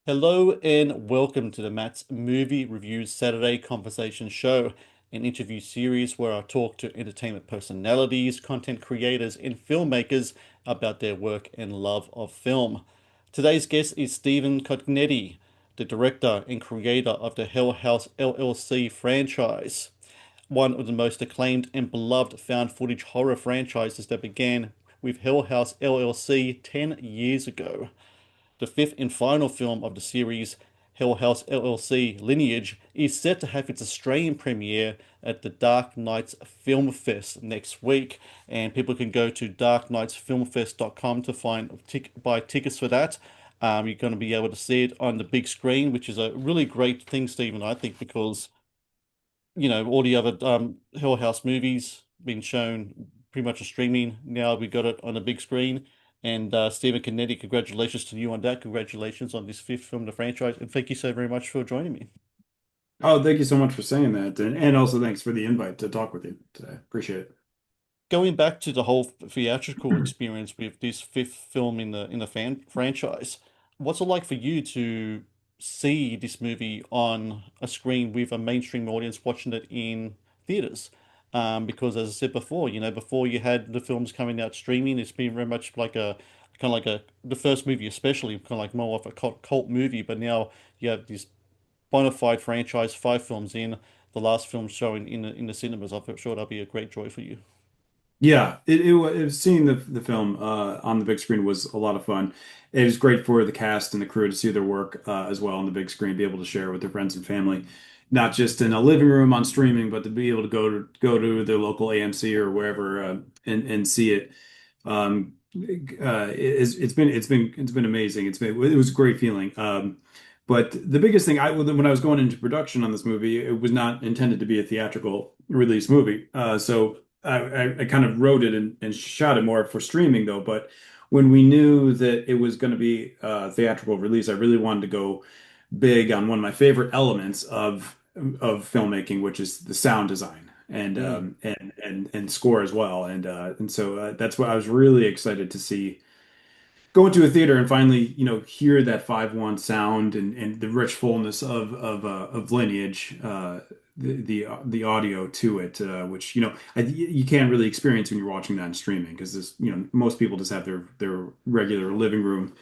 Hello and welcome to the Matt's Movie Reviews Saturday Conversation Show, an interview series where I talk to entertainment personalities, content creators, and filmmakers about their work and love of film. Today's guest is Stephen Cognetti, the director and creator of the Hell House LLC franchise, one of the most acclaimed and beloved found footage horror franchises that began with Hell House LLC 10 years ago. The fifth and final film of the series, Hell House LLC Lineage, is set to have its Australian premiere at the Dark Nights Film Fest next week, and people can go to darknightsfilmfest.com to buy tickets for that. You're going to be able to see it on the big screen, which is a really great thing, Stephen, I think, because all the other Hell House movies been shown pretty much on streaming. Now we got it on a big screen. And Stephen Kennedy, congratulations to you on that. Congratulations on this fifth film in the franchise. And thank you so very much for joining me. Oh, thank you so much for saying that. And also thanks for the invite to talk with you today. Appreciate it. Going back to the whole theatrical experience with this fifth film in the franchise, what's it like for you to see this movie on a screen with a mainstream audience watching it in theaters? Because as I said before, before you had the films coming out streaming, it's been very much like a kind of like a the first movie especially kind of like more of a cult movie, but now you have this bona fide franchise, five films in, the last film showing in the cinemas. I'm sure that'll be a great joy for you. Yeah, seeing the film on the big screen was a lot of fun. It was great for the cast and the crew to see their work as well on the big screen, be able to share with their friends and family, not just in a living room on streaming, but to be able to go to their local AMC or wherever and see it. It's been amazing. It was a great feeling. But the biggest thing when I was going into production on this movie, it was not intended to be a theatrical release movie. So I kind of wrote it and shot it more for streaming though. But when we knew that it was going to be a theatrical release, I really wanted to go big on one of my favorite elements of filmmaking, which is the sound design Mm. and score as well. And so that's what I was really excited to see go into a theater and finally, hear that 5.1 sound and the rich fullness of Lineage, the audio to it, which you can't really experience when you're watching that in streaming because this, most people just have their regular living room,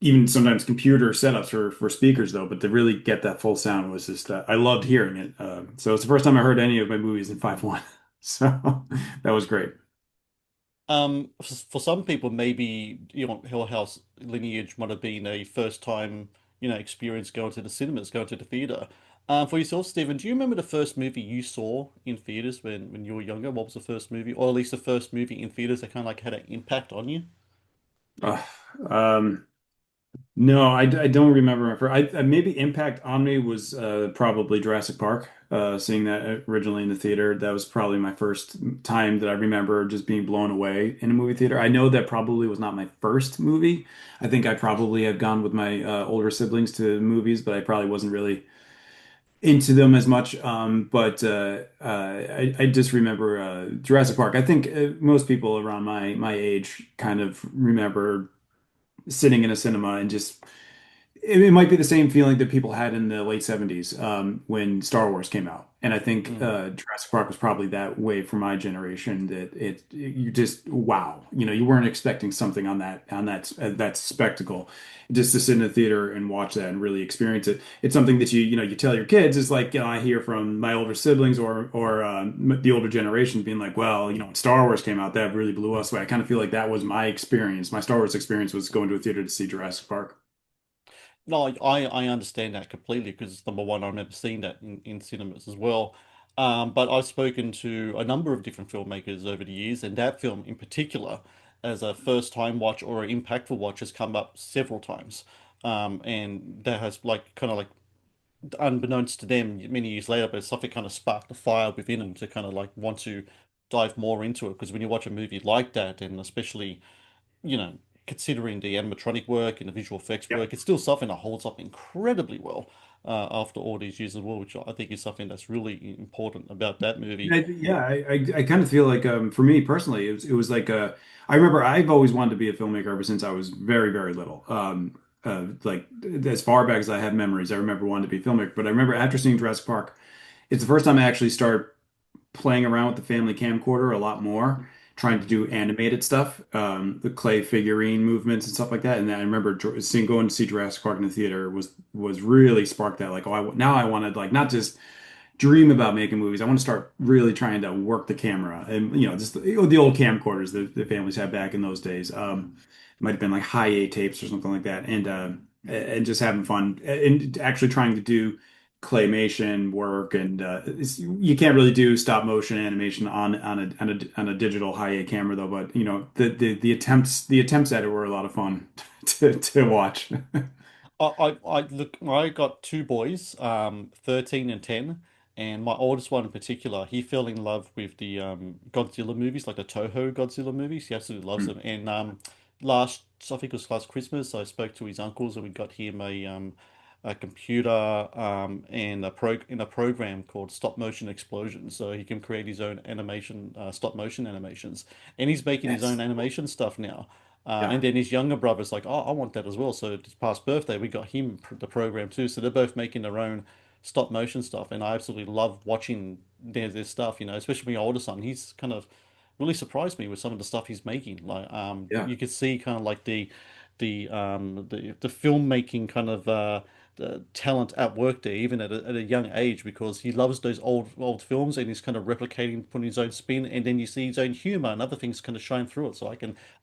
even sometimes computer setups for speakers though, but to really get that full sound was just I loved hearing it. So it's the first time I heard any of my movies in 5.1, so that was great. For some people, maybe Hill House Lineage might have been a first time experience going to the cinemas, going to the theater. For yourself, Stephen, do you remember the first movie you saw in theaters when you were younger? What was the first movie, or at least the first movie in theaters that kind of like had an impact on you? Uh, um, No, I don't remember. Maybe impact on me was probably Jurassic Park. Seeing that originally in the theater, that was probably my first time that I remember just being blown away in a movie theater. I know that probably was not my first movie. I think I probably have gone with my older siblings to movies, but I probably wasn't really into them as much. But I just remember Jurassic Park. I think most people around my age kind of remember sitting in a cinema and just it might be the same feeling that people had in the late 70s when Star Wars came out. And I think Mm. Jurassic Park was probably that way for my generation that you just wow, you weren't expecting something on that spectacle. Just to sit in a theater and watch that and really experience it. It's something that you tell your kids is like I hear from my older siblings or the older generation being like, well, when Star Wars came out, that really blew us away. I kind of feel like that was my experience. My Star Wars experience was going to a theater to see Jurassic Park. No, I understand that completely because number one, I remember seeing that in cinemas as well. But I've spoken to a number of different filmmakers over the years, and that film in particular, as a first time watch or an impactful watch, has come up several times. And that has like kind of like unbeknownst to them many years later, but something kind of sparked the fire within them to kind of like want to dive more into it. Because when you watch a movie like that, and especially you know, considering the animatronic work and the visual effects Yeah. work, it's still something that holds up incredibly well after all these years as well, which I think is something that's really important about that movie. I kind of feel like for me personally, it was like I remember I've always wanted to be a filmmaker ever since I was very, very little. like as far back as I have memories. I remember wanting to be a filmmaker, but I remember after seeing Jurassic Park, it's the first time I actually start playing around with the family camcorder a lot more, trying to do animated stuff, the clay figurine movements and stuff like that. And then I remember seeing going to see Jurassic Park in the theater was really sparked that like, oh, now I wanted like not just dream about making movies. I want to start really trying to work the camera and just the old camcorders that the families had back in those days. It might have been like high A tapes or something like that, and just having fun and actually trying to do claymation work and you can't really do stop motion animation on a digital high A camera though. But the attempts at it were a lot of fun to watch. I look, I got two boys, 13 and 10, and my oldest one in particular, he fell in love with the Godzilla movies, like the Toho Godzilla movies. He absolutely loves them. And I think it was last Christmas, I spoke to his uncles and we got him a computer and a program called Stop Motion Explosion, so he can create his own animation, stop motion animations, and he's making his own Yes. animation stuff now. And Yeah. then his younger brother's like, oh, I want that as well. So this past birthday, we got him the program too. So they're both making their own stop motion stuff, and I absolutely love watching their stuff. Especially my older son. He's kind of really surprised me with some of the stuff he's making. Like, Yeah. you could see kind of like the filmmaking kind of the talent at work there, even at a young age, because he loves those old films and he's kind of replicating, putting his own spin, and then you see his own humor and other things kind of shine through it. So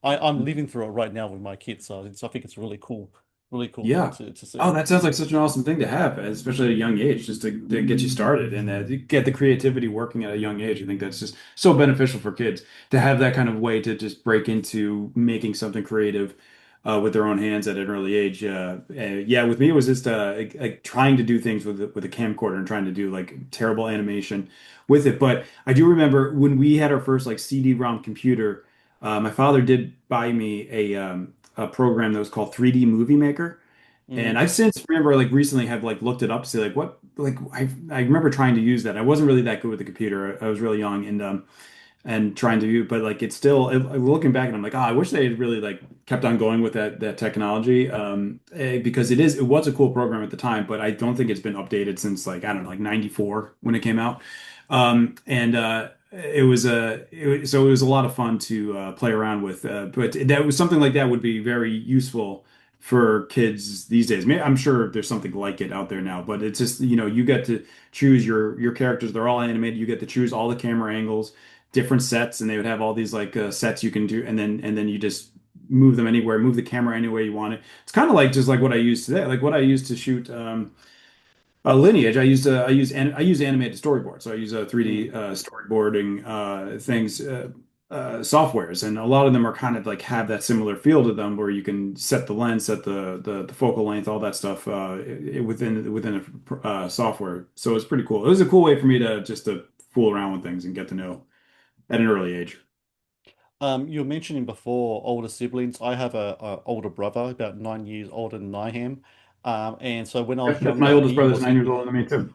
I'm living through it right now with my kids, so I think it's really cool thing Yeah. to Oh, see. that sounds like such an awesome thing to have, especially at a young age, just to get you started and to get the creativity working at a young age. I think that's just so beneficial for kids to have that kind of way to just break into making something creative with their own hands at an early age. Yeah, with me, it was just like trying to do things with a camcorder and trying to do like terrible animation with it. But I do remember when we had our first like CD-ROM computer, my father did buy me a program that was called 3D Movie Maker. And Mm. I've since remember like recently have like looked it up to see like what like I remember trying to use that. I wasn't really that good with the computer. I was really young and trying to do, but like it's still looking back and I'm like, oh, I wish they had really like kept on going with that technology because it was a cool program at the time, but I don't think it's been updated since like I don't know like 94 when it came out. And so it was a lot of fun to play around with, but that was something like that would be very useful for kids these days. I'm sure there's something like it out there now, but it's just, you get to choose your characters. They're all animated. You get to choose all the camera angles, different sets, and they would have all these like sets you can do, and then you just move them anywhere, move the camera anywhere you want it. It's kind of like just like what I use today, like what I used to shoot Lineage. I use animated storyboard, so I use a 3D Mm. storyboarding things softwares, and a lot of them are kind of like have that similar feel to them, where you can set the lens, set the focal length, all that stuff within a software. So it's pretty cool. It was a cool way for me to just to fool around with things and get to know at an early age. You were mentioning before older siblings. I have a older brother, about 9 years older than I am. And so when I was Yep, my younger, oldest brother's 9 years older than me too.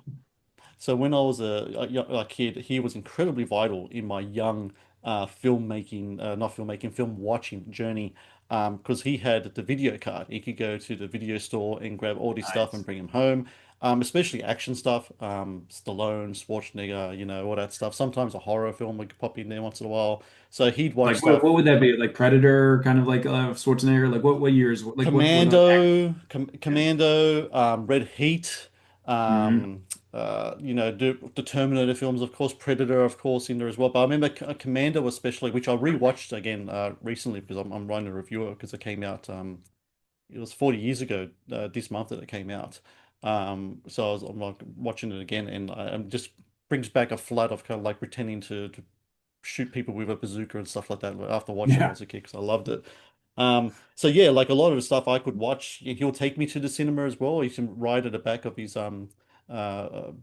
so when I was a kid, he was incredibly vital in my young filmmaking, not filmmaking, film watching journey. Because he had the video card. He could go to the video store and grab all this stuff and Nice. bring him home. Especially action stuff, Stallone, Schwarzenegger, all that stuff. Sometimes a horror film would pop in there once in a while. So he'd watch Like what stuff. would that be? Like Predator, kind of like Schwarzenegger? Like what years? Like what Commando, Red Heat, hmm the Terminator films, of course, Predator, of course, in there as well. But I remember Commando especially, which I rewatched again recently because I'm writing a review because it came out. It was 40 years ago this month that it came out. So I'm like watching it again, and just brings back a flood of kind of like pretending to shoot people with a bazooka and stuff like that after watching it Yeah. as a kid because I loved it. So yeah, like a lot of the stuff I could watch, he'll take me to the cinema as well. He can ride at the back of his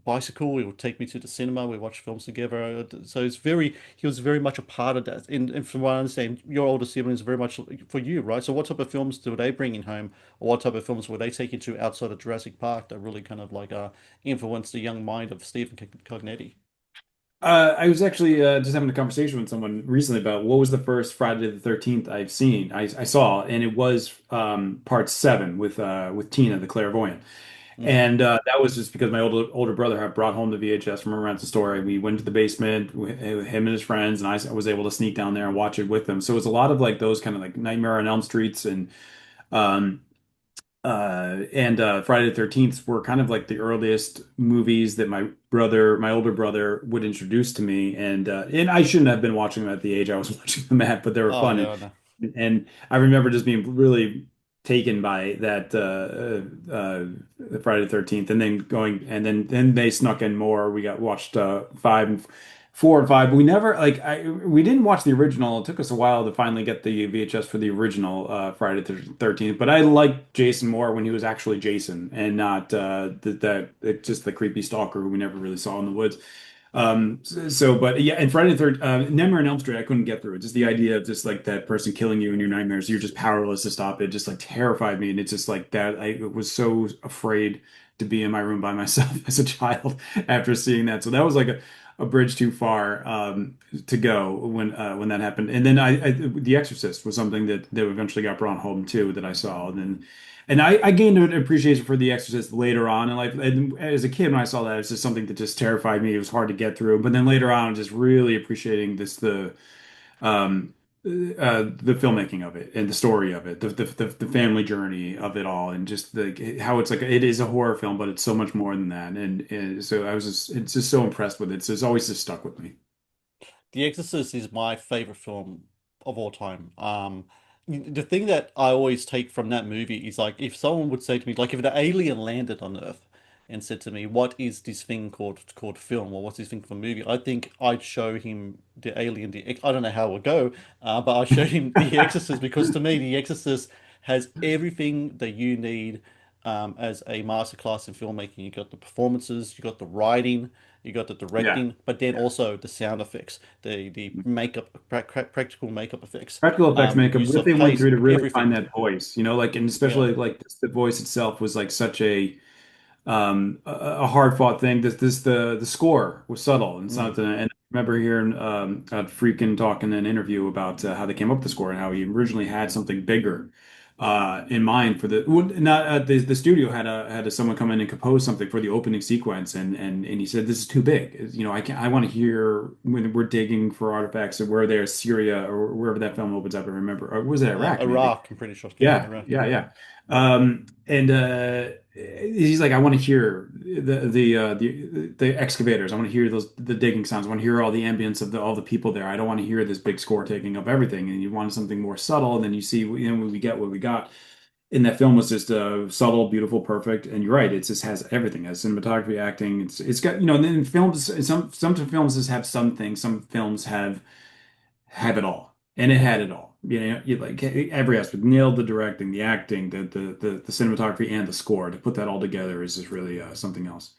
bicycle. He'll take me to the cinema. We watch films together. So he was very much a part of that. And from what I understand, your older siblings are very much for you, right? So what type of films do they bring in home, or what type of films would they take you to outside of Jurassic Park that really kind of like influenced the young mind of Stephen Cognetti? I was actually just having a conversation with someone recently about what was the first Friday the 13th I've seen. I saw, and it was part seven with Tina, the clairvoyant. Hmm. And that was just because my older brother had brought home the VHS from a rental store. And we went to the basement with him and his friends, and I was able to sneak down there and watch it with them. So it was a lot of like those kind of like Nightmare on Elm Streets um, and Friday the 13th were kind of like the earliest movies that my older brother, would introduce to me. And I shouldn't have been watching them at the age I was watching them at, but they were Oh fun. yeah, I know. And I remember just being really taken by that Friday the 13th, and then going, and then they snuck in more. We got watched five and four and five. But we never like we didn't watch the original. It took us a while to finally get the VHS for the original Friday the 13th. But I liked Jason more when he was actually Jason and not just the creepy stalker who we never really saw in the woods. But yeah, and Friday the Third, Nightmare on Elm Street, I couldn't get through it. Just the idea of just like that person killing you in your nightmares, you're just powerless to stop it. Just like terrified me, and it's just like that. I was so afraid to be in my room by myself as a child after seeing that. So that was like a bridge too far to go when that happened. And then The Exorcist was something that eventually got brought home too that I saw, and I gained an appreciation for The Exorcist later on in life. And as a kid, when I saw that, it's just something that just terrified me. It was hard to get through. But then later on, just really appreciating um, the filmmaking of it and the story of it, the family journey of it all, and just how it's like it is a horror film, but it's so much more than that. And so I was just it's just so impressed with it. So it's always just stuck with me. The Exorcist is my favorite film of all time. The thing that I always take from that movie is like if someone would say to me, like if an alien landed on Earth and said to me, "What is this thing called film, or what's this thing for movie?" I think I'd show him the alien. I don't know how it would go, but I showed him The Exorcist because to me, The Exorcist has everything that you need as a masterclass in filmmaking. You got the performances, you got the writing, you got the Yeah. directing, but then Yeah. also the sound effects, the makeup, practical makeup effects, Practical effects makeup, use what of they went through haze, to really find everything. that voice, like, and Yeah. especially like the voice itself was like such a hard fought thing. The score was subtle and Mm. something. And I remember hearing Freakin talk in an interview about how they came up with the score and how he originally had something bigger in mind for the well, not the studio had someone come in and compose something for the opening sequence, and he said this is too big. I want to hear when we're digging for artifacts of where there's Syria or wherever that film opens up. I remember, or was it Iraq maybe? Iraq, I'm pretty sure. Yeah, Yeah, Iraq. yeah, yeah. And he's like, I want to hear the excavators. I want to hear the digging sounds. I want to hear all the ambience of all the people there. I don't want to hear this big score taking up everything. And you want something more subtle. And then you see, when we get what we got in that film was just subtle, beautiful, perfect. And you're right, it just has everything. It has cinematography, acting. It's got and then films. Some films just have some things. Some films have it all, and it had it all. You like every aspect, nailed the directing, the acting, the cinematography, and the score. To put that all together is just really something else.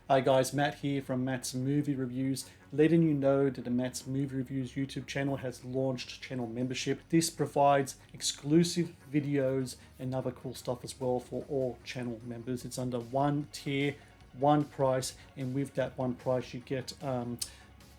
Hi guys, Matt here from Matt's Movie Reviews, letting you know that the Matt's Movie Reviews YouTube channel has launched channel membership. This provides exclusive videos and other cool stuff as well for all channel members. It's under one tier, one price, and with that one price you get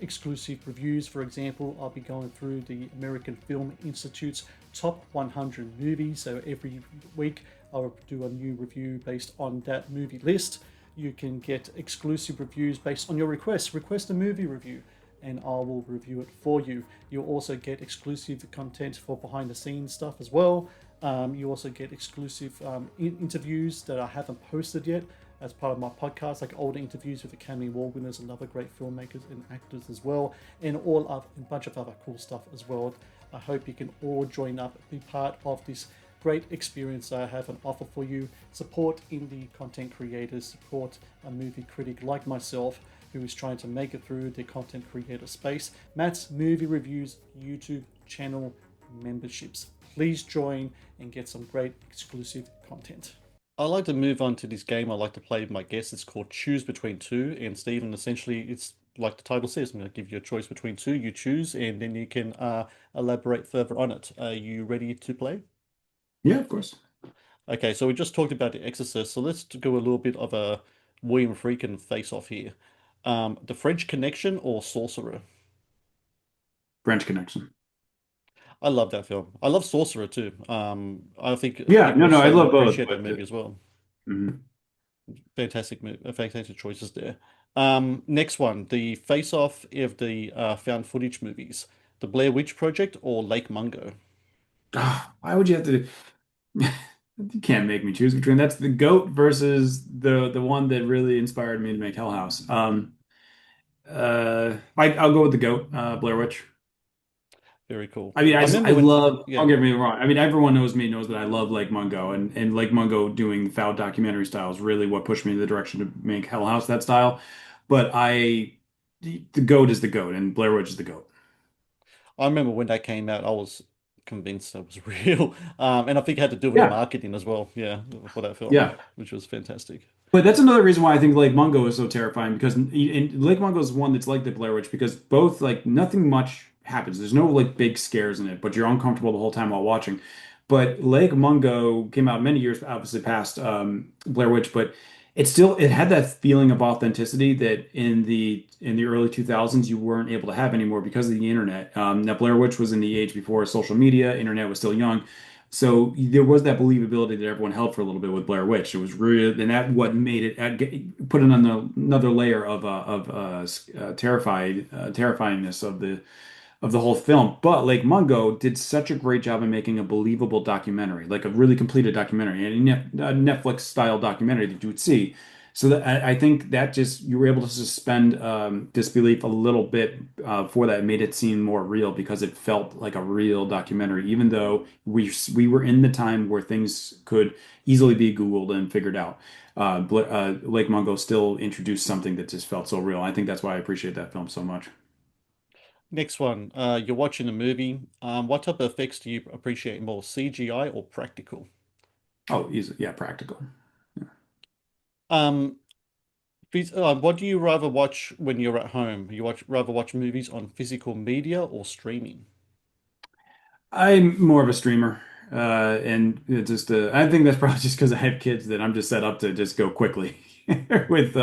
exclusive reviews. For example, I'll be going through the American Film Institute's top 100 movies. So every week I'll do a new review based on that movie list. You can get exclusive reviews based on your requests. Request a movie review and I will review it for you. You'll also get exclusive content for behind the scenes stuff as well. You also get exclusive interviews that I haven't posted yet as part of my podcast, like older interviews with Academy Award winners and other great filmmakers and actors as well, and a bunch of other cool stuff as well. I hope you can all join up, be part of this great experience I have an offer for you. Support indie content creators, support a movie critic like myself who is trying to make it through the content creator space. Matt's Movie Reviews YouTube channel memberships. Please join and get some great exclusive content. I like to move on to this game I like to play with my guests. It's called Choose Between Two. And Stephen, essentially, it's like the title says, I'm going to give you a choice between two. You choose, and then you can elaborate further on it. Are you ready to play? Yeah, of course. Okay, so we just talked about The Exorcist, so let's go a little bit of a William Friedkin face-off here. The French Connection or Sorcerer? French Connection. I love that film. I love Sorcerer too. I think Yeah, people no, will no, I slightly love both, appreciate that but movie as well. mhm. Fantastic choices there. Next one, the face-off of the found footage movies, The Blair Witch Project or Lake Mungo. Why would you have to? You can't make me choose between that's the goat versus the one that really inspired me to make Hell House. I'll go with the goat, Blair Witch. Very cool. I mean, I I remember when, love, yeah, don't get me wrong. I mean, everyone knows me, knows that I love Lake Mungo, and Lake Mungo doing the foul documentary style is really what pushed me in the direction to make Hell House that style. But the goat is the goat, and Blair Witch is the goat. I remember when that came out, I was convinced that was real. And I think it had to do with the Yeah, marketing as well, yeah, for that film, yeah. which was fantastic. But that's another reason why I think Lake Mungo is so terrifying because Lake Mungo is one that's like the Blair Witch because both like nothing much happens. There's no like big scares in it, but you're uncomfortable the whole time while watching. But Lake Mungo came out many years obviously past Blair Witch, but it had that feeling of authenticity that in the early 2000s you weren't able to have anymore because of the internet. Now Blair Witch was in the age before social media, internet was still young. So there was that believability that everyone held for a little bit with Blair Witch. It was real, and that what made it put it on another layer of terrifyingness of the whole film. But Lake Mungo did such a great job in making a believable documentary, like a really completed documentary, and a Netflix style documentary that you would see. So that I think that just you were able to suspend disbelief a little bit for that. It made it seem more real because it felt like a real documentary, even though we were in the time where things could easily be Googled and figured out. Lake Mungo still introduced something that just felt so real. I think that's why I appreciate that film so much. Next one, you're watching a movie. What type of effects do you appreciate more, CGI or practical? Oh, easy, yeah, practical. Um, what do you rather watch when you're at home? You rather watch movies on physical media or streaming? I'm more of a streamer, and it just I think that's probably just because I have kids that I'm just set up to just go quickly with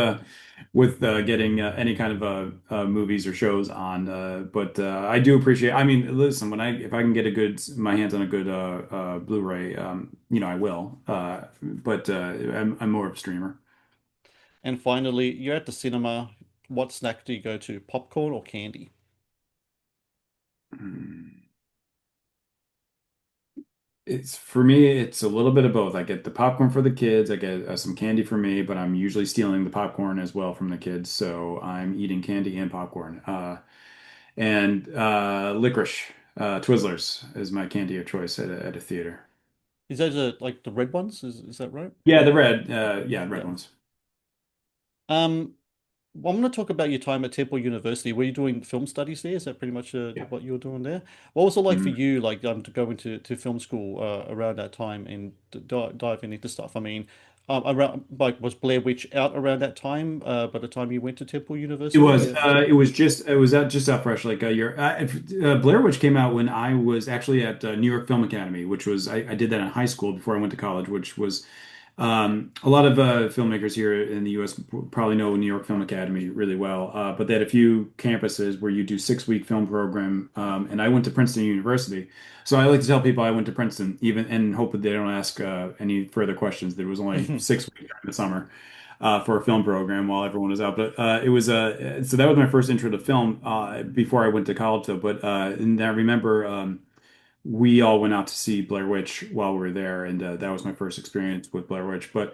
getting any kind of movies or shows on. But I do appreciate. I mean, listen, when I if I can get a good my hands on a good Blu-ray, I will. But I'm more of a streamer. And finally, you're at the cinema. What snack do you go to, popcorn or candy? Hmm. It's for me, it's a little bit of both. I get the popcorn for the kids, I get some candy for me, but I'm usually stealing the popcorn as well from the kids, so I'm eating candy and popcorn. And licorice, Twizzlers is my candy of choice at a theater. Is those like the red ones? Is that right? Yeah, the red Yeah. ones. Um, well, I'm going to talk about your time at Temple University. Were you doing film studies there? Is that pretty much Yeah. what you were doing there? What was it like for Mhm. you, like to go into to film school around that time and dive into stuff? I mean, around like was Blair Witch out around that time? By the time you went to Temple University? It was just out fresh like a year. Blair Witch came out when I was actually at New York Film Academy, which was I did that in high school before I went to college, which was a lot of filmmakers here in the U.S. probably know New York Film Academy really well, but they had a few campuses where you do 6 week film program, and I went to Princeton University. So I like to tell people I went to Princeton, even and hope that they don't ask any further questions. There was only 6 weeks during the summer for a film program while everyone was out, but it was so that was my first intro to film before I went to college, though. But and I remember. We all went out to see Blair Witch while we were there, and that was my first experience with Blair Witch. But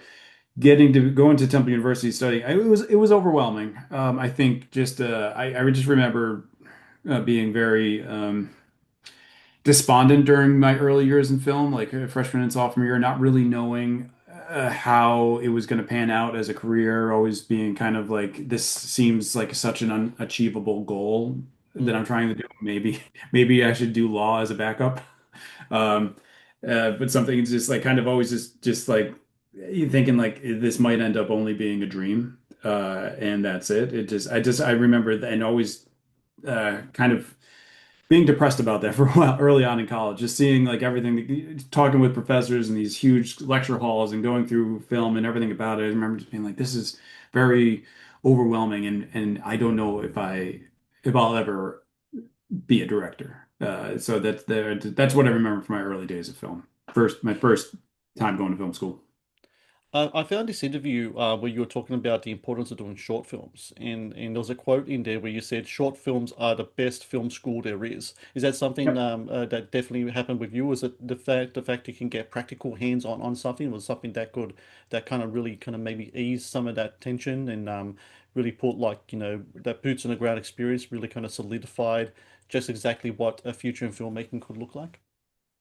getting to go into Temple University studying, it was overwhelming. I think just I just remember being very despondent during my early years in film, like freshman and sophomore year, not really knowing how it was going to pan out as a career, always being kind of like this seems like such an unachievable goal that I'm Mm. trying to do. Maybe I should do law as a backup. Um, but something just like kind of always just like you thinking like this might end up only being a dream, and that's it. I remember and always kind of being depressed about that for a while early on in college, just seeing like everything, talking with professors in these huge lecture halls and going through film and everything about it. I remember just being like, this is very overwhelming, and I don't know if I'll ever be a director. So that's what I remember from my early days of film. My first time going to film school. I found this interview where you were talking about the importance of doing short films, and there was a quote in there where you said short films are the best film school there is. Is that something Yep. that definitely happened with you? Was it the fact you can get practical hands on something was something that could that kind of really kind of maybe ease some of that tension and really put like that boots on the ground experience really kind of solidified just exactly what a future in filmmaking could look like?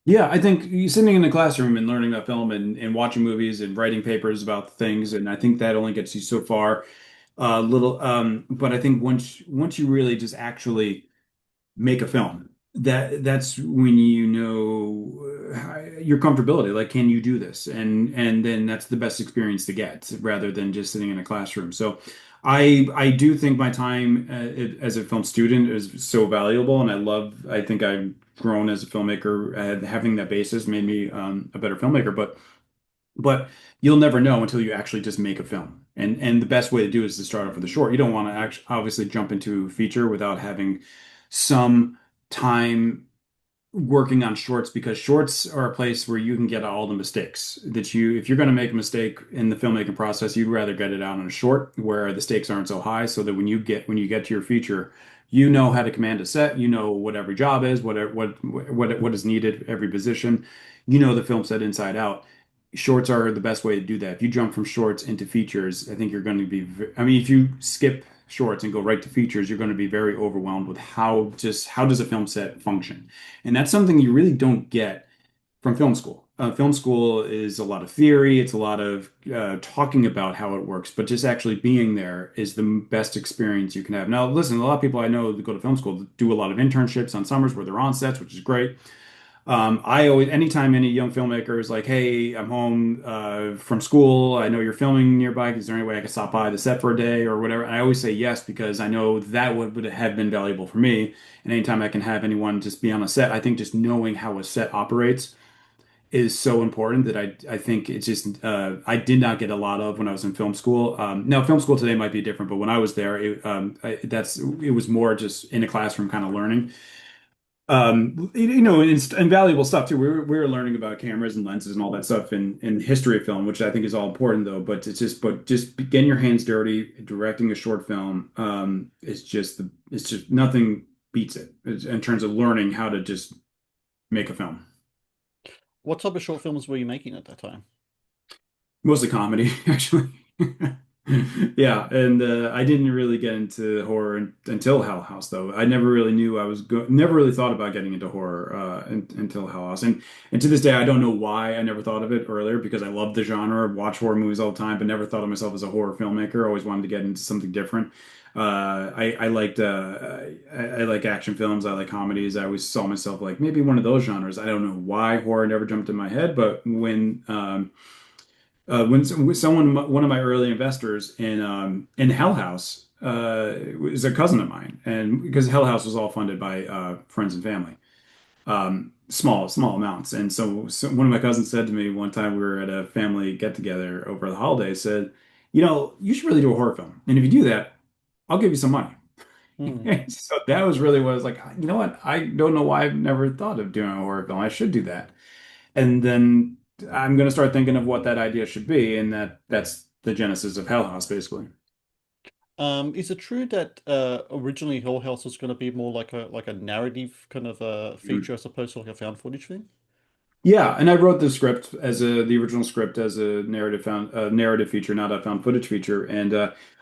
Yeah, I think you sitting in the classroom and learning about film and watching movies and writing papers about things, and I think that only gets you so far. But I think once you really just actually make a film, that's when you know your comfortability. Like, can you do this? And then that's the best experience to get, rather than just sitting in a classroom. So, I do think my time as a film student is so valuable, and I think I've grown as a filmmaker. Having that basis made me a better filmmaker. But you'll never know until you actually just make a film. And the best way to do it is to start off with a short. You don't want to actually obviously jump into feature without having some time working on shorts, because shorts are a place where you can get all the mistakes that if you're going to make a mistake in the filmmaking process, you'd rather get it out on a short where the stakes aren't so high, so that when you get to your feature, you know how to command a set, you know what every job is, what is needed, every position, you know the film set inside out. Shorts are the best way to do that. If you jump from shorts into features, I think you're going to be, I mean, if you skip shorts and go right to features, you're going to be very overwhelmed with how does a film set function? And that's something you really don't get from film school. Film school is a lot of theory, it's a lot of talking about how it works, but just actually being there is the best experience you can have. Now, listen, a lot of people I know that go to film school do a lot of internships on summers where they're on sets, which is great. I always, anytime any young filmmaker is like, "Hey, I'm home from school. I know you're filming nearby. Is there any way I could stop by the set for a day or whatever?" And I always say yes, because I know that would have been valuable for me. And anytime I can have anyone just be on a set, I think just knowing how a set operates is so important that I think it's just I did not get a lot of when I was in film school. Now, film school today might be different, but when I was there, it was more just in a classroom kind of learning. It's invaluable stuff too. We were learning about cameras and lenses and all that stuff in history of film, which I think is all important though. But just getting your hands dirty, directing a short film, it's just nothing beats it in terms of learning how to just make a film. What type of short films were you making at that time? Mostly comedy, actually. Yeah, and I didn't really get into horror until Hell House, though. I never really knew I was go never really thought about getting into horror until Hell House, and to this day, I don't know why I never thought of it earlier, because I love the genre, watch horror movies all the time, but never thought of myself as a horror filmmaker. Always wanted to get into something different. I like action films. I like comedies. I always saw myself like maybe one of those genres. I don't know why horror never jumped in my head, but when someone, one of my early investors in Hell House, is a cousin of mine, and because Hell House was all funded by friends and family, small amounts, and so one of my cousins said to me one time, we were at a family get together over the holidays, said, you should really do a horror film, and if you do that, I'll give you some money. Hmm. So that was really what I was like. You know what? I don't know why I've never thought of doing a horror film. I should do that. And then I'm going to start thinking of what that idea should be, and that's the genesis of Hell House, basically. Is it true that originally Hell House was going to be more like a narrative kind of feature as opposed to like a found footage thing? Yeah, and I wrote the script the original script as a narrative feature, not a found footage feature, and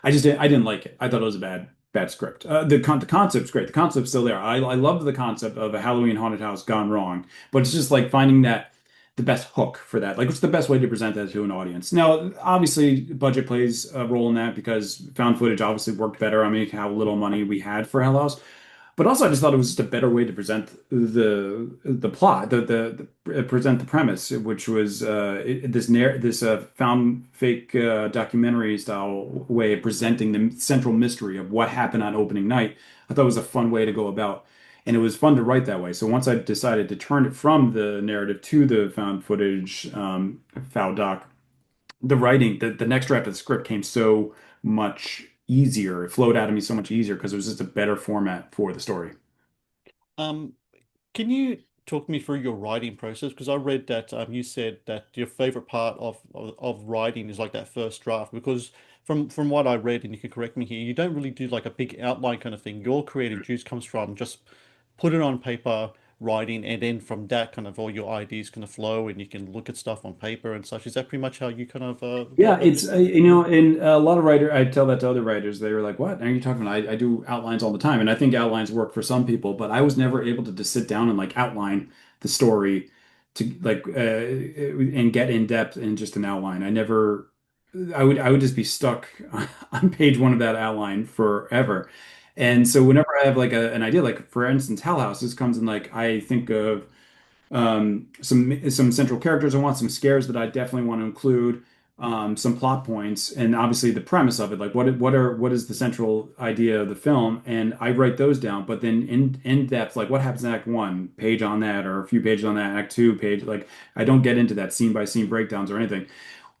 I didn't like it. I thought it was a bad script. The concept's great. The concept's still there. I loved the concept of a Halloween haunted house gone wrong, but it's just like finding that the best hook for that. Like, what's the best way to present that to an audience? Now, obviously, budget plays a role in that, because found footage obviously worked better on me, how little money we had for Hell House. But also, I just thought it was just a better way to present the plot, present the premise, which was this found fake documentary style way of presenting the central mystery of what happened on opening night. I thought it was a fun way to go about, and it was fun to write that way. So once I decided to turn it from the narrative to the found footage found doc, the next draft of the script came so much easier. It flowed out of me so much easier because it was just a better format for the story. Um, can you talk me through your writing process? Because I read that you said that your favorite part of writing is like that first draft. Because from what I read, and you can correct me here, you don't really do like a big outline kind of thing. Your creative juice comes from just put it on paper, writing, and then from that kind of all your ideas kind of flow, and you can look at stuff on paper and such. Is that pretty much how you kind of go Yeah, about it's things? and a lot of writers, I tell that to other writers, they were like, "What are you talking about?" I do outlines all the time, and I think outlines work for some people, but I was never able to just sit down and like outline the story to like and get in depth in just an outline. I would just be stuck on page one of that outline forever. And so whenever I have like an idea, like for instance, Hell House, this comes in like I think of some central characters I want, some scares that I definitely want to include, some plot points, and obviously the premise of it, like what is the central idea of the film, and I write those down. But then in depth, like what happens in Act One, page on that, or a few pages on that, Act Two page, like I don't get into that scene by scene breakdowns or anything.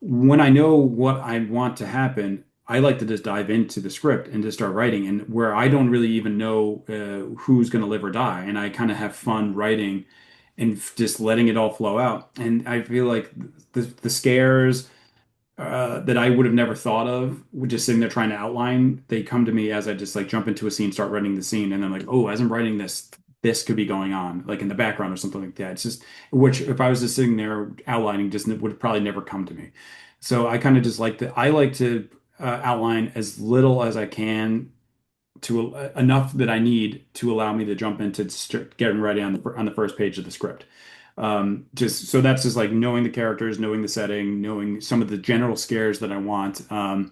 When I know what I want to happen, I like to just dive into the script and just start writing, and where I don't really even know who's going to live or die, and I kind of have fun writing and just letting it all flow out. And I feel like the scares that I would have never thought of, just sitting there trying to outline, they come to me as I just like jump into a scene, start writing the scene, and I'm like, oh, as I'm writing this, this could be going on, like in the background or something like that. It's just, which if I was just sitting there outlining, just would probably never come to me. So I kind of just like to, I like to outline as little as I can to enough that I need to allow me to jump into getting ready on the first page of the script. Just so that's just like knowing the characters, knowing the setting, knowing some of the general scares that I want, and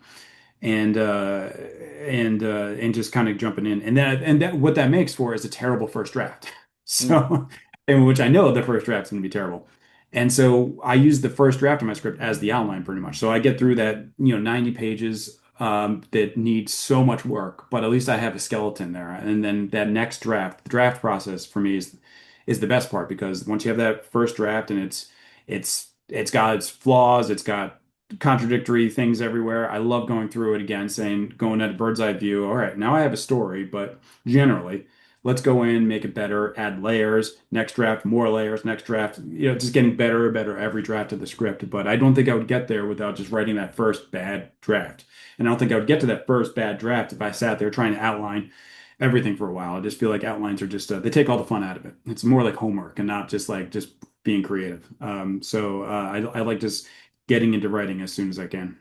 and just kind of jumping in, and that what that makes for is a terrible first draft. Mm. So, and which I know the first draft's going to be terrible. And so I use the first draft of my script as the outline pretty much. So I get through that, 90 pages that need so much work, but at least I have a skeleton there. And then that next draft, the draft process for me is the best part because once you have that first draft and it's got its flaws, it's got contradictory things everywhere. I love going through it again, saying going at a bird's eye view. All right, now I have a story, but generally, let's go in, make it better, add layers. Next draft, more layers. Next draft, just getting better and better every draft of the script. But I don't think I would get there without just writing that first bad draft. And I don't think I would get to that first bad draft if I sat there trying to outline everything for a while. I just feel like outlines are just they take all the fun out of it. It's more like homework and not just like just being creative. I like just getting into writing as soon as I can.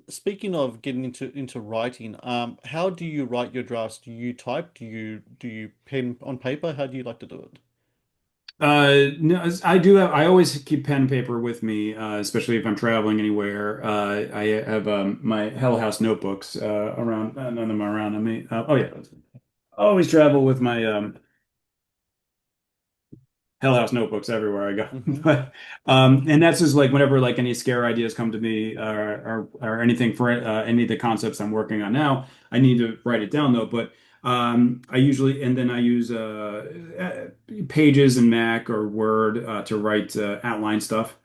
Speaking of getting into writing, how do you write your drafts? Do you type? Do you pen on paper? How do you like to do it? No, I do have, I always keep pen and paper with me, especially if I'm traveling anywhere. I have my Hell House notebooks around, none of them are around on me. Oh yeah, I always travel with my Hell House notebooks everywhere I go. Hmm. But and that's just like whenever like any scare ideas come to me or anything for any of the concepts I'm working on now, I need to write it down though. But I usually and then I use Pages in Mac or Word to write outline stuff.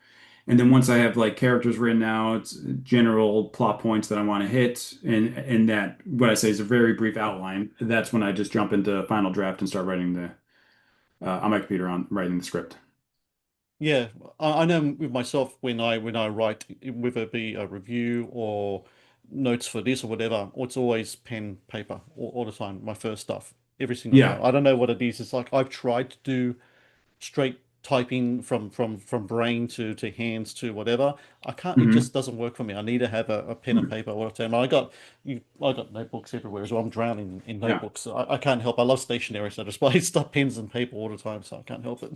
And then once I have like characters written out, general plot points that I want to hit, and that what I say is a very brief outline, that's when I just jump into Final Draft and start writing the on my computer on writing the script. Yeah, I know with myself when I write, whether it be a review or notes for this or whatever, it's always pen, paper all the time. My first stuff, every single time. Yeah. I don't know what it is. It's like I've tried to do straight typing from brain to hands to whatever. I can't. It Hmm. just doesn't work for me. I need to have a pen and paper all the time. I got notebooks everywhere as well. I'm drowning in Yeah. notebooks. So I can't help. I love stationery, so I just buy stuff pens and paper all the time. So I can't help it.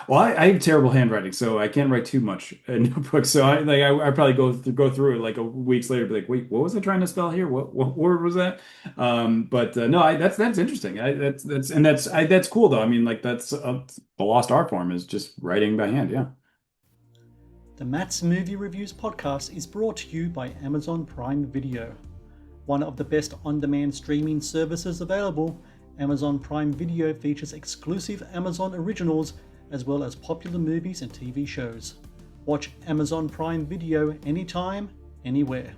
Well, I have terrible handwriting, so I can't write too much in notebooks. So I probably go through it like a weeks later, be like, wait, what was I trying to spell here? What word was that? But no, that's interesting. That's cool though. I mean, like that's the lost art form is just writing by hand. Yeah. The Matt's Movie Reviews podcast is brought to you by Amazon Prime Video. One of the best on-demand streaming services available, Amazon Prime Video features exclusive Amazon originals as well as popular movies and TV shows. Watch Amazon Prime Video anytime, anywhere.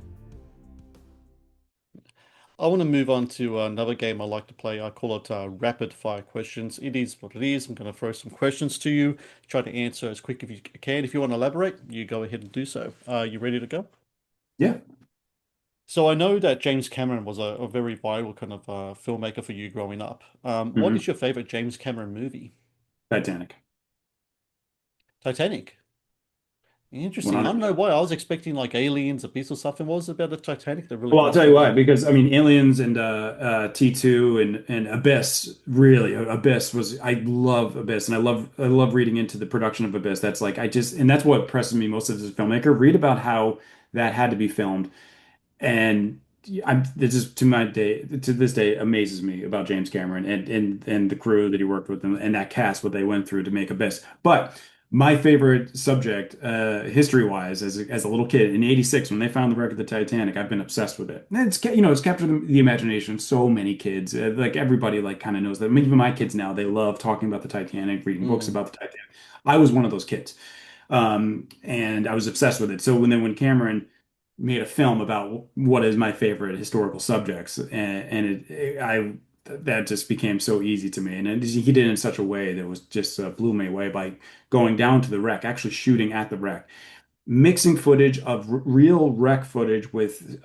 I want to move on to another game I like to play. I call it rapid fire questions. It is what it is. I'm going to throw some questions to you. Try to answer as quick as you can. If you want to elaborate, you go ahead and do so. Are you ready to go? Yeah. So I know that James Cameron was a very vital kind of filmmaker for you growing up. What is Hmm. your favorite James Cameron movie? Titanic. Titanic. Interesting. I don't know 100%. why. I was expecting like aliens, abyss or something. What was it about the Titanic that really Well, kind I'll of tell you stood why. out? Because I mean, Aliens and T2 and Abyss. Really, Abyss was. I love Abyss, and I love reading into the production of Abyss. That's like I just and that's what impresses me most as a filmmaker. Read about how that had to be filmed, and I'm this is to this day amazes me about James Cameron and the crew that he worked with and that cast what they went through to make Abyss. But my favorite subject, history-wise, as a little kid in '86 when they found the wreck of the Titanic, I've been obsessed with it. And it's captured the imagination of so many kids. Like everybody like kind of knows that. I mean, even my kids now they love talking about the Titanic, reading books Mm. about the Titanic. I was one of those kids, and I was obsessed with it. So when Cameron made a film about what is my favorite historical subjects, I that just became so easy to me, and he did it in such a way that was just blew me away by going down to the wreck, actually shooting at the wreck, mixing footage of real wreck footage with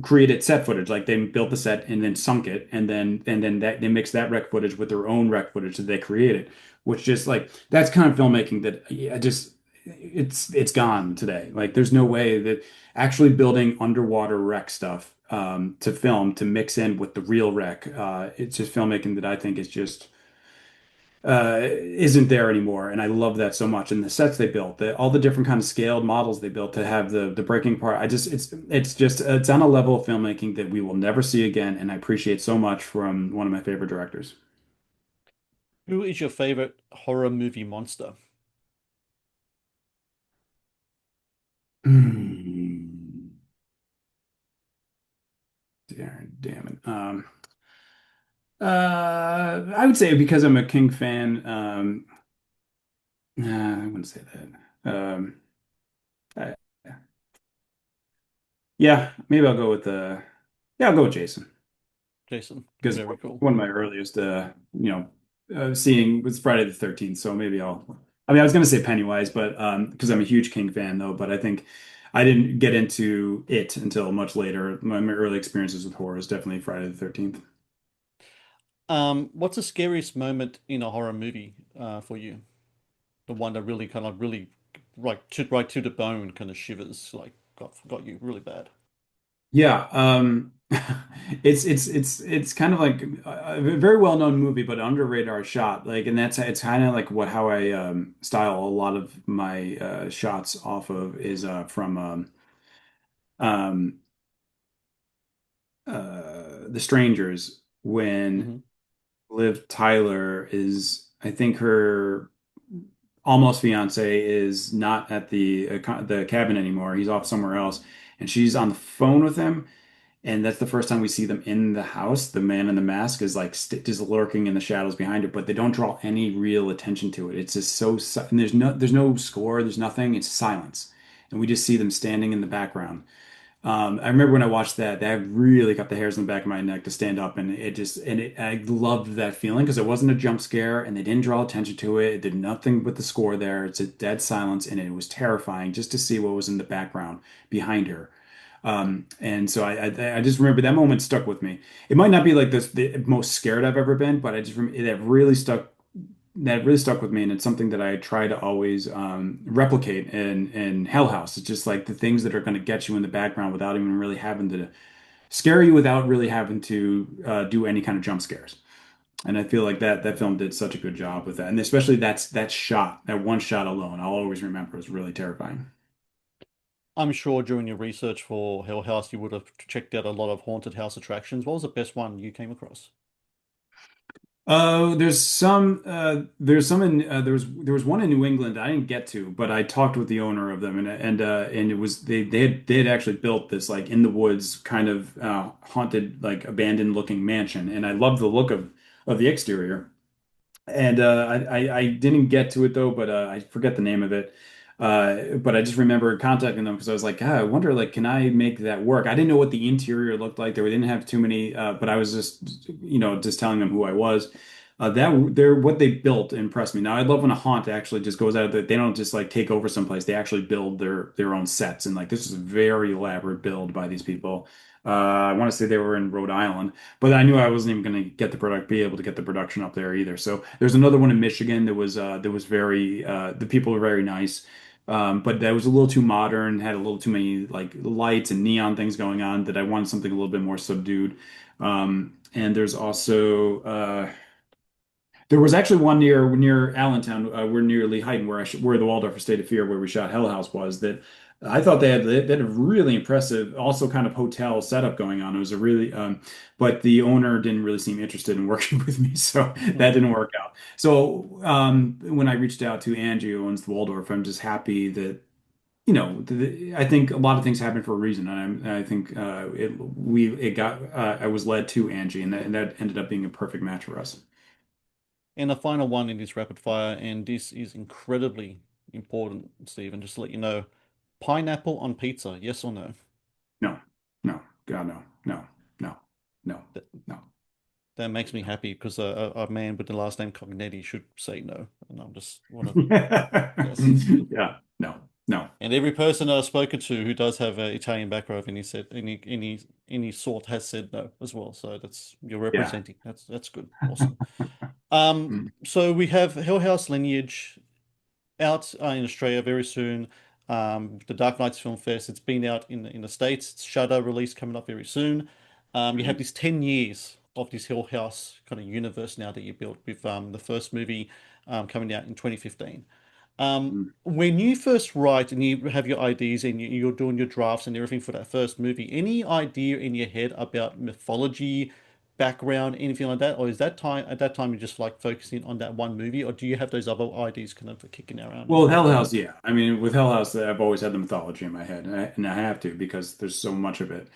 created set footage. Like they built the set and then sunk it, and then that they mixed that wreck footage with their own wreck footage that they created, which just like that's kind of filmmaking that I just it's gone today. Like there's no way that actually building underwater wreck stuff to film to mix in with the real wreck. It's just filmmaking that I think is just isn't there anymore, and I love that so much. And the sets they built, all the different kind of scaled models they built to have the breaking part, I just it's just it's on a level of filmmaking that we will never see again, and I appreciate so much from one of my favorite directors. Who is your favorite horror movie monster? Hmm. Damn it. I would say because I'm a King fan. Nah, I wouldn't say that. I, yeah, maybe I'll go with yeah, I'll go with Jason. Jason. Because Very cool. one of my earliest, seeing was Friday the 13th. So maybe I mean, I was going to say Pennywise, but because I'm a huge King fan though, but I think I didn't get into it until much later. My early experiences with horror is definitely Friday the 13th. What's the scariest moment in a horror movie for you? The one that really kind of really right to the bone kind of shivers, like got you really bad. Yeah, it's kind of like a very well-known movie, but under radar shot. Like, and that's it's kind of like what how I style a lot of my shots off of is from um, The Strangers when Hmm. Liv Tyler is, I think her almost fiance is not at the cabin anymore. He's off somewhere else, and she's on the phone with him. And that's the first time we see them in the house. The man in the mask is like st just lurking in the shadows behind it, but they don't draw any real attention to it. It's just and there's no score, there's nothing. It's silence, and we just see them standing in the background. I remember when I watched that, that really got the hairs on the back of my neck to stand up, and I loved that feeling because it wasn't a jump scare, and they didn't draw attention to it. It did nothing with the score there. It's a dead silence, and it was terrifying just to see what was in the background behind her. And so I just remember that moment stuck with me. It might not be like the most scared I've ever been, but I just remember that really stuck with me, and it's something that I try to always replicate in Hell House. It's just like the things that are going to get you in the background without even really having to scare you, without really having to do any kind of jump scares. And I feel like that film did such a good job with that, and especially that shot, that one shot alone, I'll always remember is really terrifying. I'm sure during your research for Hell House, you would have checked out a lot of haunted house attractions. What was the best one you came across? There's some in there was one in New England I didn't get to, but I talked with the owner of them, and it was they had actually built this like in the woods kind of haunted like abandoned looking mansion, and I loved the look of the exterior. And I didn't get to it though, but I forget the name of it. But I just remember contacting them because I was like, God, I wonder, like, can I make that work? I didn't know what the interior looked like. They didn't have too many, but I was just, just telling them who I was. That they're what they built impressed me. Now I love when a haunt actually just goes out that they don't just like take over someplace. They actually build their own sets, and like this is a very elaborate build by these people. I want to say they were in Rhode Island, but I knew I wasn't even going to be able to get the production up there either. So there's another one in Michigan that was very the people were very nice. But that was a little too modern, had a little too many like lights and neon things going on that I wanted something a little bit more subdued. And there's also there was actually one near Allentown, we're near Lehighton, where the Waldorf Estate of Fear, where we shot Hell House, was that I thought they had a really impressive, also kind of hotel setup going on. It was a really, but the owner didn't really seem interested in working with me, so that Hmm. didn't work out. So when I reached out to Angie, who owns the Waldorf, I'm just happy that I think a lot of things happen for a reason, and I think I was led to Angie, and that ended up being a perfect match for us. And the final one in this rapid fire, and this is incredibly important, Stephen, just to let you know, pineapple on pizza, yes or no? No, no, God, no, no, no, no, That, no. that makes me happy because a man with the last name Cognetti should say no. And I'm just want to, yes. Yeah, no, no. And every person I've spoken to who does have an Italian background, any said any sort has said no as well. So that's you're Yeah. representing. That's good. Awesome. So we have Hell House Lineage out in Australia very soon. The Dark Knights Film Fest. It's been out in the States. It's Shudder release coming up very soon. You have Mhm. this 10 years of this Hill House kind of universe now that you built with the first movie coming out in 2015. When you first write and you have your ideas and you're doing your drafts and everything for that first movie, any idea in your head about mythology, background, anything like that? Or is that time at that time you're just like focusing on that one movie, or do you have those other ideas kind of kicking around as Well, well? Hell House, yeah. I mean, with Hell House, I've always had the mythology in my head, and I have to because there's so much of it.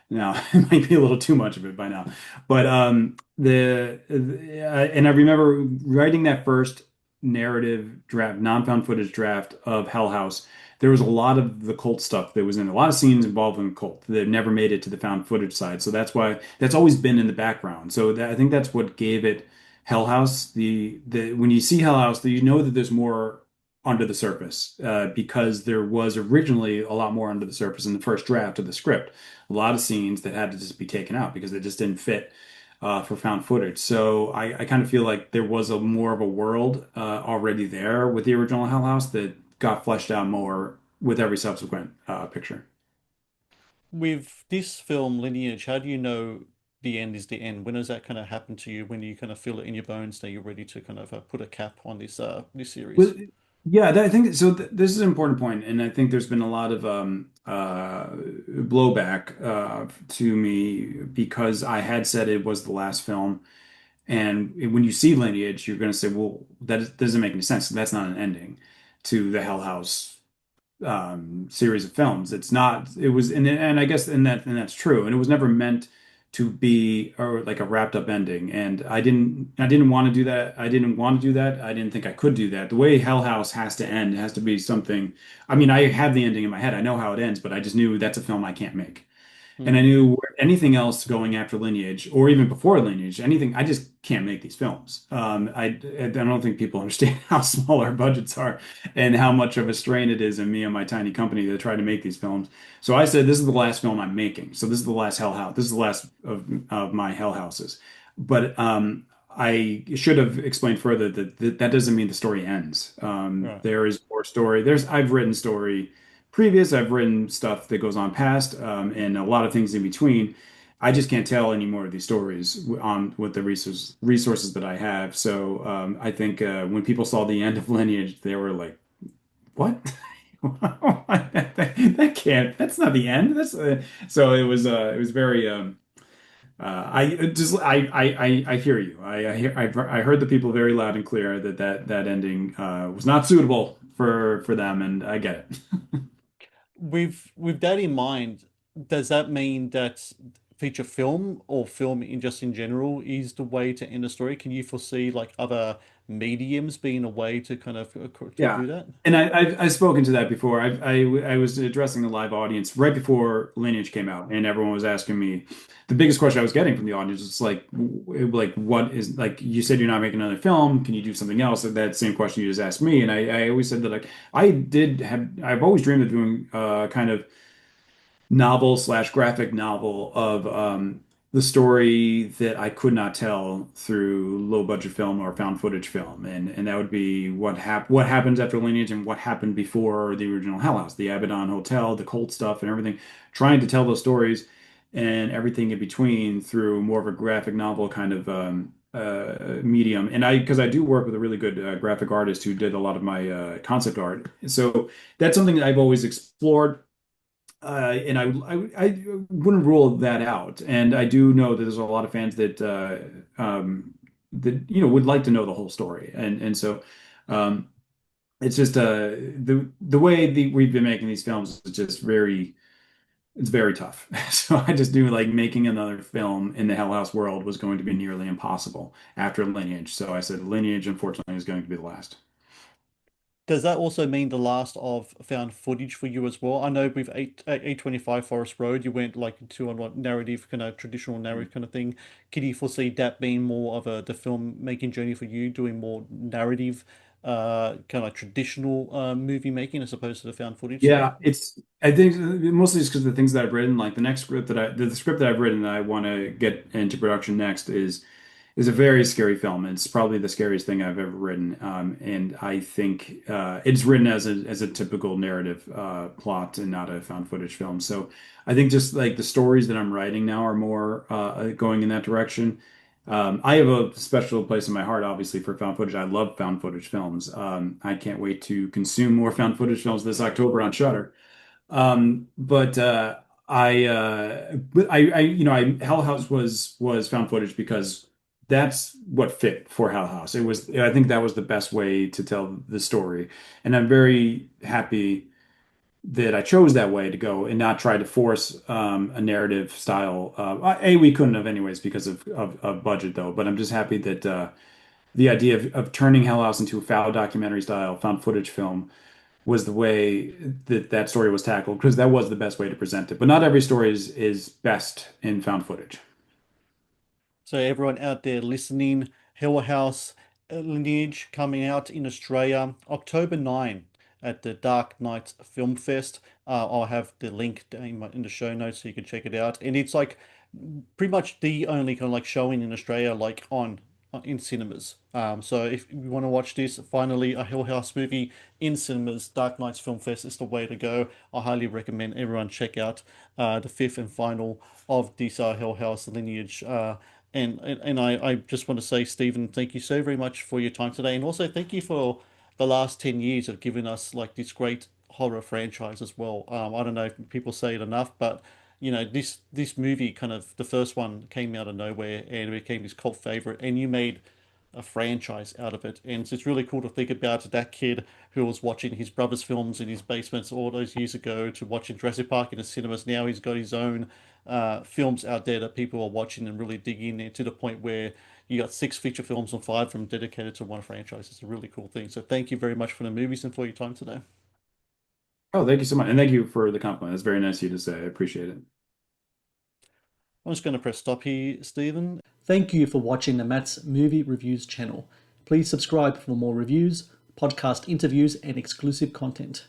Now, it might be a little too much of it by now, but and I remember writing that first narrative draft, non-found footage draft of Hell House. There was a lot of the cult stuff that was in a lot of scenes involving cult that never made it to the found footage side. So that's why that's always been in the background. So I think that's what gave it Hell House. The when you see Hell House, you know that there's more under the surface because there was originally a lot more under the surface in the first draft of the script, a lot of scenes that had to just be taken out because they just didn't fit for found footage. So I kind of feel like there was a more of a world already there with the original Hell House that got fleshed out more with every subsequent picture. With this film Lineage, how do you know the end is the end? When does that kind of happen to you? When do you kind of feel it in your bones that you're ready to kind of put a cap on this Well, series? yeah, I think so. This is an important point, and I think there's been a lot of blowback to me because I had said it was the last film. And when you see Lineage, you're going to say, well, doesn't make any sense. That's not an ending to the Hell House series of films. It's not, it was, and I guess, and that's true. And it was never meant to be or like a wrapped up ending. And I didn't want to do that. I didn't want to do that. I didn't think I could do that. The way Hell House has to end, it has to be something. I mean, I have the ending in my head. I know how it ends, but I just knew that's a film I can't make. And I Hmm. knew anything else going after Lineage or even before Lineage, anything, I just can't make these films. I don't think people understand how small our budgets are and how much of a strain it is on me and my tiny company to try to make these films. So I said, this is the last film I'm making. So this is the last Hell House. This is the last of my Hell Houses. But I should have explained further that doesn't mean the story ends. Right. There is more story. I've written story previous. I've written stuff that goes on past, and a lot of things in between. I just can't tell any more of these stories on with the resources that I have. So I think when people saw the end of Lineage, they were like, "What? That can't. That's not the end." So it was very. I hear you. I heard the people very loud and clear that ending was not suitable for them, and I get it. With that in mind, does that mean that feature film or film in just in general is the way to end a story? Can you foresee like other mediums being a way to kind of to Yeah. do that? And I've spoken to that before. I was addressing the live audience right before Lineage came out, and everyone was asking me the biggest question I was getting from the audience is like, like what is like you said you're not making another film, can you do something else? That same question you just asked me, and I always said that like I've always dreamed of doing kind of novel slash graphic novel of the story that I could not tell through low budget film or found footage film, and that would be what happens after Lineage and what happened before the original Hell House, the Abaddon Hotel, the cult stuff, and everything. Trying to tell those stories and everything in between through more of a graphic novel kind of medium. And because I do work with a really good graphic artist who did a lot of my concept art, so that's something that I've always explored. And I wouldn't rule that out. And I do know that there's a lot of fans that would like to know the whole story. And so um, it's just the way we've been making these films is just it's very tough. So I just knew like making another film in the Hell House world was going to be nearly impossible after Lineage. So I said Lineage, unfortunately, is going to be the last. Does that also mean the last of found footage for you as well? I know with 825 Forest Road, you went like into a what, narrative, kind of traditional narrative kind of thing. Can you foresee that being more of a the filmmaking journey for you, doing more narrative, kind of like traditional movie making as opposed to the found footage stuff? Yeah, I think mostly it's because the things that I've written, like the next script the script that I've written that I want to get into production next is a very scary film. It's probably the scariest thing I've ever written. And I think it's written as a typical narrative plot and not a found footage film. So I think just like the stories that I'm writing now are more going in that direction. I have a special place in my heart, obviously, for found footage. I love found footage films. I can't wait to consume more found footage films this October on Shudder. But Hell House was found footage because that's what fit for Hell House. It was, I think that was the best way to tell the story, and I'm very happy that I chose that way to go and not try to force a narrative style. We couldn't have anyways because of budget though. But I'm just happy that the idea of turning Hell House into a found documentary style found footage film was the way that that story was tackled because that was the best way to present it. But not every story is best in found footage. So everyone out there listening, Hell House Lineage coming out in Australia October 9 at the Dark Nights Film Fest. I'll have the link in the show notes so you can check it out. And it's like pretty much the only kind of like showing in Australia like on in cinemas. So if you want to watch this, finally a Hill House movie in cinemas, Dark Nights Film Fest is the way to go. I highly recommend everyone check out the fifth and final of this Hill House Lineage. And I just want to say, Stephen, thank you so very much for your time today, and also thank you for the last 10 years of giving us like this great horror franchise as well. I don't know if people say it enough, but this movie kind of the first one came out of nowhere and it became this cult favorite, and you made a franchise out of it. And it's really cool to think about that kid who was watching his brother's films in his basements all those years ago to watching Jurassic Park in the cinemas. Now he's got his own films out there that people are watching and really digging in to the point where you got 6 feature films and 5 of them dedicated to one franchise. It's a really cool thing. So thank you very much for the movies and for your time today. Oh, thank you so much. And thank you for the compliment. That's very nice of you to say. I appreciate it. I'm just going to press stop here, Stephen. Thank you for watching the Matt's Movie Reviews channel. Please subscribe for more reviews, podcast interviews, and exclusive content.